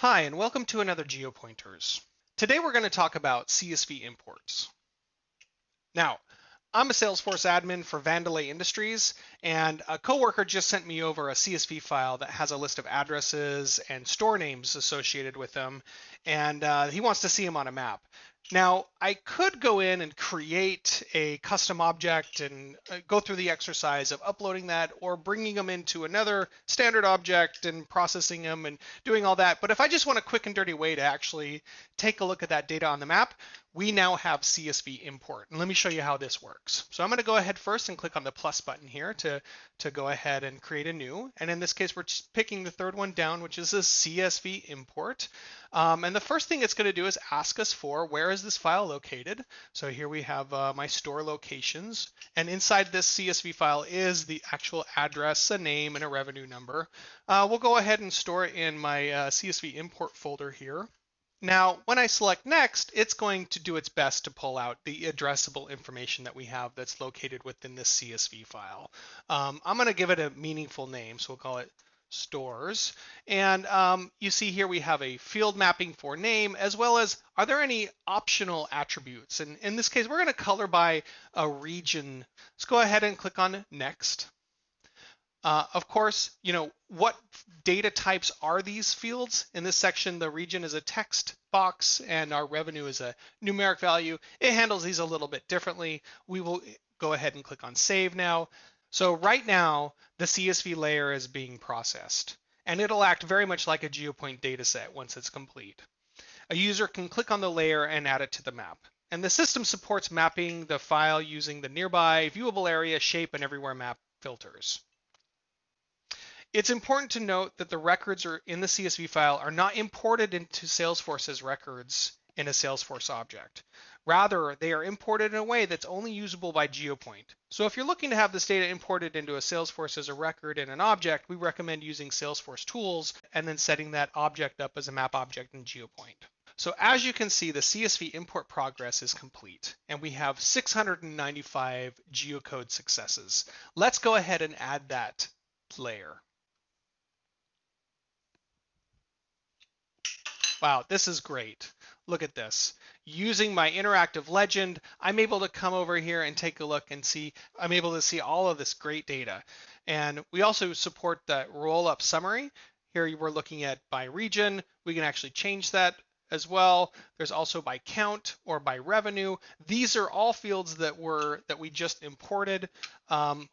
Hi, and welcome to another Geopointers. Today we're going to talk about CSV imports. Now, I'm a Salesforce admin for Vandelay Industries, and a coworker just sent me over a CSV file that has a list of addresses and store names associated with them, and he wants to see them on a map. Now, I could go in and create a custom object and go through the exercise of uploading that or bringing them into another standard object and processing them and doing all that. But if I just want a quick and dirty way to actually take a look at that data on the map, we now have CSV import. And let me show you how this works. So I'm going to go ahead first and click on the plus button here to go ahead and create a new. And in this case, we're just picking the third one down, which is a CSV import. And the first thing it's going to do is ask us for where is this file located. So here we have my store locations. And inside this CSV file is the actual address, a name, and a revenue number. We'll go ahead and store it in my CSV import folder here. Now, when I select next, it's going to do its best to pull out the addressable information that we have that's located within this CSV file. I'm going to give it a meaningful name, so we'll call it stores. And you see here we have a field mapping for name, as well as are there any optional attributes? And in this case, we're going to color by a region. Let's go ahead and click on next. Of course, what data types are these fields? In this section, the region is a text box and our revenue is a numeric value. It handles these a little bit differently. We will go ahead and click on save now. So right now, the CSV layer is being processed, and it'll act very much like a GeoPoint dataset once it's complete. A user can click on the layer and add it to the map. And the system supports mapping the file using the nearby, viewable area, shape, and everywhere map filters. It's important to note that the records in the CSV file are not imported into Salesforce as records in a Salesforce object. Rather, they are imported in a way that's only usable by Geopoint. So if you're looking to have this data imported into a Salesforce as a record in an object, we recommend using Salesforce tools and then setting that object up as a map object in Geopoint. So as you can see, the CSV import progress is complete, and we have 695 geocode successes. Let's go ahead and add that layer. Wow, this is great. Look at this. Using my interactive legend, I'm able to come over here and take a look and see, I'm able to see all of this great data. And we also support the roll-up summary. Here we're looking at by region. We can actually change that as well. There's also by count or by revenue. These are all fields that we just imported.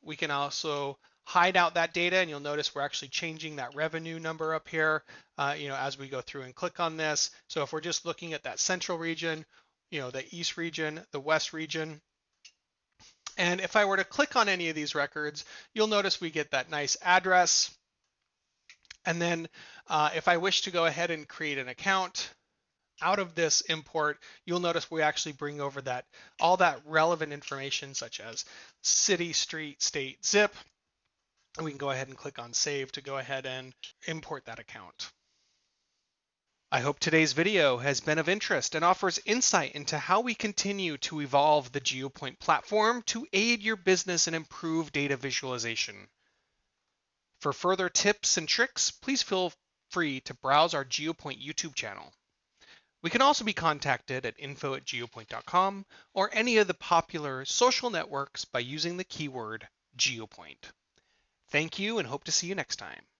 We can also hide out that data, and you'll notice we're actually changing that revenue number up here, as we go through and click on this. So if we're just looking at that central region, the east region, the west region, and if I were to click on any of these records, you'll notice we get that nice address. And then if I wish to go ahead and create an account out of this import, you'll notice we actually bring over all that relevant information such as city, street, state, zip. And we can go ahead and click on save to go ahead and import that account. I hope today's video has been of interest and offers insight into how we continue to evolve the Geopoint platform to aid your business and improve data visualization. For further tips and tricks, please feel free to browse our Geopoint YouTube channel. We can also be contacted at info@geopoint.com or any of the popular social networks by using the keyword Geopoint. Thank you and hope to see you next time.